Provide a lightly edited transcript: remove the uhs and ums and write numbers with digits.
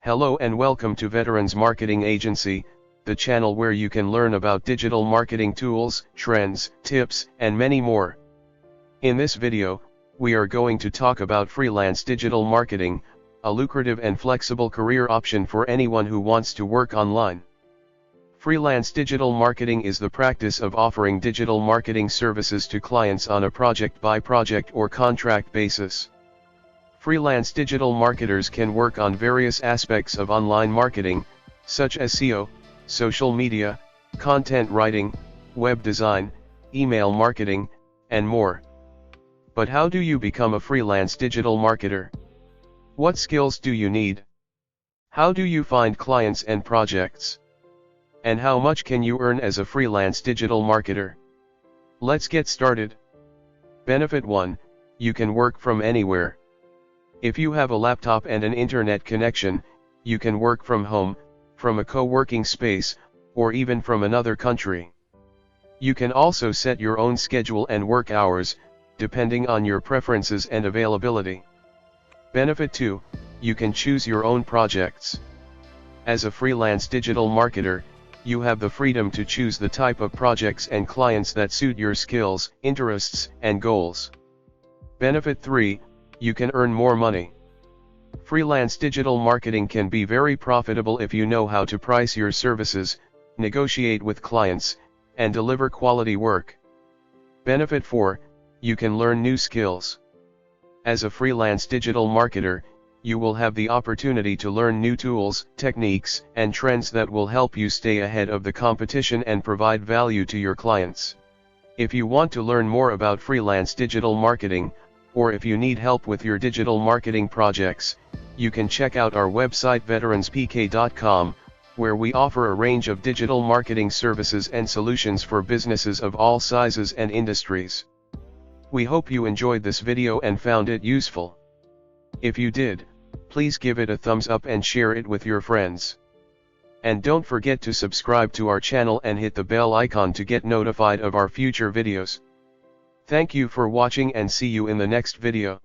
Hello and welcome to Veterans Marketing Agency, the channel where you can learn about digital marketing tools, trends, tips, and many more. In this video, we are going to talk about freelance digital marketing, a lucrative and flexible career option for anyone who wants to work online. Freelance digital marketing is the practice of offering digital marketing services to clients on a project-by-project or contract basis. Freelance digital marketers can work on various aspects of online marketing, such as SEO, social media, content writing, web design, email marketing, and more. But how do you become a freelance digital marketer? What skills do you need? How do you find clients and projects? And how much can you earn as a freelance digital marketer? Let's get started. Benefit 1: you can work from anywhere. If you have a laptop and an internet connection, you can work from home, from a co-working space, or even from another country. You can also set your own schedule and work hours, depending on your preferences and availability. Benefit 2: you can choose your own projects. As a freelance digital marketer, you have the freedom to choose the type of projects and clients that suit your skills, interests, and goals. Benefit 3: you can earn more money. Freelance digital marketing can be very profitable if you know how to price your services, negotiate with clients, and deliver quality work. Benefit 4: you can learn new skills. As a freelance digital marketer, you will have the opportunity to learn new tools, techniques, and trends that will help you stay ahead of the competition and provide value to your clients. If you want to learn more about freelance digital marketing, or if you need help with your digital marketing projects, you can check out our website veteranspk.com, where we offer a range of digital marketing services and solutions for businesses of all sizes and industries. We hope you enjoyed this video and found it useful. If you did, please give it a thumbs up and share it with your friends. And don't forget to subscribe to our channel and hit the bell icon to get notified of our future videos. Thank you for watching and see you in the next video.